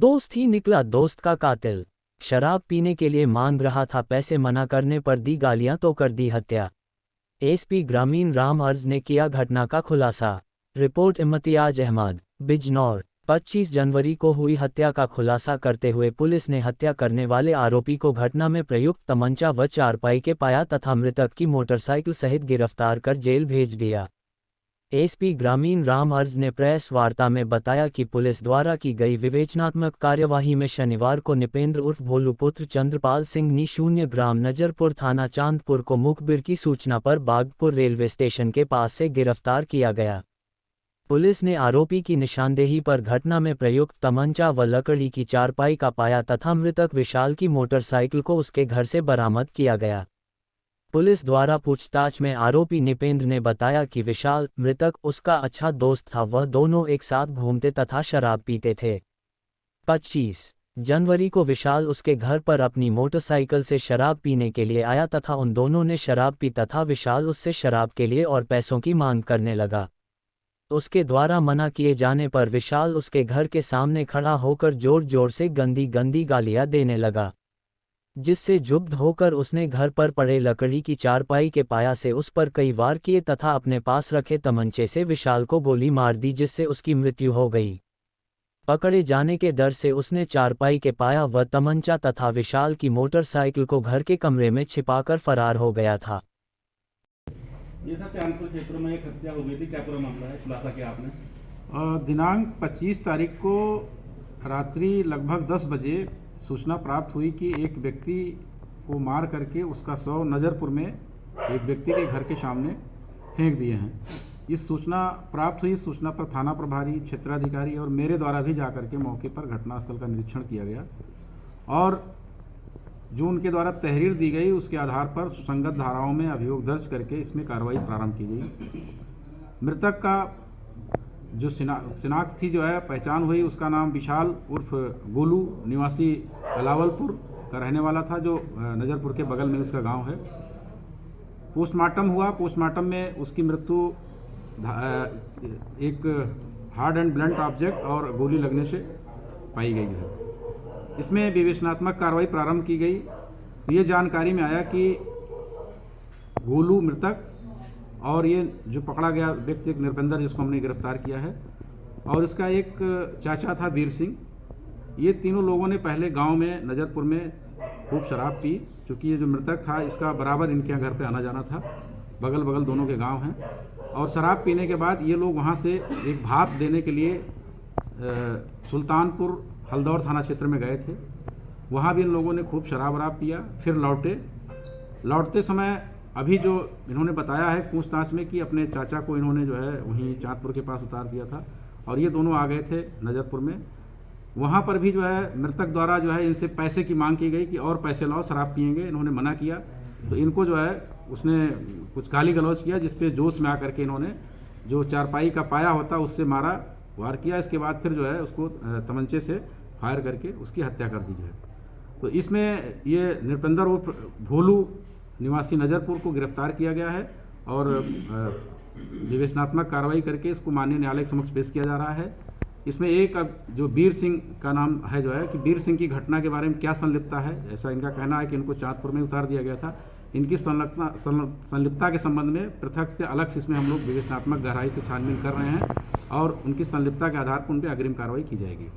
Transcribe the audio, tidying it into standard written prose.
दोस्त ही निकला दोस्त का कातिल। शराब पीने के लिए मांग रहा था, पैसे मना करने पर दी गालियां तो कर दी हत्या। एसपी ग्रामीण राम अर्ज ने किया घटना का खुलासा। रिपोर्ट इम्तियाज अहमद, बिजनौर। 25 जनवरी को हुई हत्या का खुलासा करते हुए पुलिस ने हत्या करने वाले आरोपी को घटना में प्रयुक्त तमंचा व चारपाई के पाया तथा मृतक की मोटरसाइकिल सहित गिरफ्तार कर जेल भेज दिया। एसपी ग्रामीण राम अर्ज ने प्रेस वार्ता में बताया कि पुलिस द्वारा की गई विवेचनात्मक कार्यवाही में शनिवार को निपेंद्र उर्फ भोलू पुत्र चंद्रपाल सिंह नी 0 ग्राम नजरपुर थाना चांदपुर को मुखबिर की सूचना पर बागपुर रेलवे स्टेशन के पास से गिरफ्तार किया गया। पुलिस ने आरोपी की निशानदेही पर घटना में प्रयुक्त तमंचा व लकड़ी की चारपाई का पाया तथा मृतक विशाल की मोटरसाइकिल को उसके घर से बरामद किया गया। पुलिस द्वारा पूछताछ में आरोपी निपेंद्र ने बताया कि विशाल मृतक उसका अच्छा दोस्त था, वह दोनों एक साथ घूमते तथा शराब पीते थे। 25 जनवरी को विशाल उसके घर पर अपनी मोटरसाइकिल से शराब पीने के लिए आया तथा उन दोनों ने शराब पी तथा विशाल उससे शराब के लिए और पैसों की मांग करने लगा। उसके द्वारा मना किए जाने पर विशाल उसके घर के सामने खड़ा होकर जोर जोर से गंदी गंदी गालियां देने लगा, जिससे क्षुब्ध होकर उसने घर पर पड़े लकड़ी की चारपाई के पाया से उस पर कई वार किए तथा अपने पास रखे तमंचे से विशाल को गोली मार दी, जिससे उसकी मृत्यु हो गई। पकड़े जाने के डर से उसने चारपाई के पाया व तमंचा तथा विशाल की मोटरसाइकिल को घर के कमरे में छिपाकर फरार हो गया था। ये था चांदपुर क्षेत्र में एक हत्या हो गई थी, क्या पूरा मामला है, खुलासा किया आपने? दिनांक 25 तारीख को रात्रि लगभग 10 बजे सूचना प्राप्त हुई कि एक व्यक्ति को मार करके उसका शव नज़रपुर में एक व्यक्ति के घर के सामने फेंक दिए हैं। इस सूचना प्राप्त हुई, सूचना पर थाना प्रभारी, क्षेत्राधिकारी और मेरे द्वारा भी जाकर के मौके पर घटनास्थल का निरीक्षण किया गया और जो उनके द्वारा तहरीर दी गई उसके आधार पर सुसंगत धाराओं में अभियोग दर्ज करके इसमें कार्रवाई प्रारंभ की गई। मृतक का जो शिनाख्त थी जो है पहचान हुई, उसका नाम विशाल उर्फ गोलू निवासी कलावलपुर का रहने वाला था, जो नज़रपुर के बगल में उसका गांव है। पोस्टमार्टम हुआ, पोस्टमार्टम में उसकी मृत्यु एक हार्ड एंड ब्लंट ऑब्जेक्ट और गोली लगने से पाई गई है। इसमें विवेचनात्मक कार्रवाई प्रारंभ की गई तो ये जानकारी में आया कि गोलू मृतक और ये जो पकड़ा गया व्यक्ति निरपेंद्र, जिसको हमने गिरफ्तार किया है, और इसका एक चाचा था वीर सिंह। ये तीनों लोगों ने पहले गांव में नज़रपुर में खूब शराब पी, चूँकि ये जो मृतक था इसका बराबर इनके घर पे आना जाना था, बगल बगल दोनों के गांव हैं। और शराब पीने के बाद ये लोग वहाँ से एक भात देने के लिए सुल्तानपुर हल्दौर थाना क्षेत्र में गए थे। वहाँ भी इन लोगों ने खूब शराब वराब पिया, फिर लौटते समय अभी जो इन्होंने बताया है पूछताछ में कि अपने चाचा को इन्होंने जो है वहीं चांदपुर के पास उतार दिया था और ये दोनों आ गए थे नज़रपुर में। वहाँ पर भी जो है मृतक द्वारा जो है इनसे पैसे की मांग की गई कि और पैसे लाओ, शराब पिएंगे। इन्होंने मना किया तो इनको जो है उसने कुछ गाली गलौज किया, जिसपे जोश में आकर के इन्होंने जो चारपाई का पाया होता उससे मारा, वार किया। इसके बाद फिर जो है उसको तमंचे से फायर करके उसकी हत्या कर दी है। तो इसमें ये निरपेंद्र उर्फ भोलू निवासी नज़रपुर को गिरफ्तार किया गया है और विवेचनात्मक कार्रवाई करके इसको माननीय न्यायालय के समक्ष पेश किया जा रहा है। इसमें एक अब जो वीर सिंह का नाम है जो है कि वीर सिंह की घटना के बारे में क्या संलिप्तता है, ऐसा इनका कहना है कि इनको चांदपुर में उतार दिया गया था। इनकी संलिप्तता के संबंध में पृथक से अलग से इसमें हम लोग विवेचनात्मक गहराई से छानबीन कर रहे हैं और उनकी संलिप्तता के आधार पर उन पर अग्रिम कार्रवाई की जाएगी।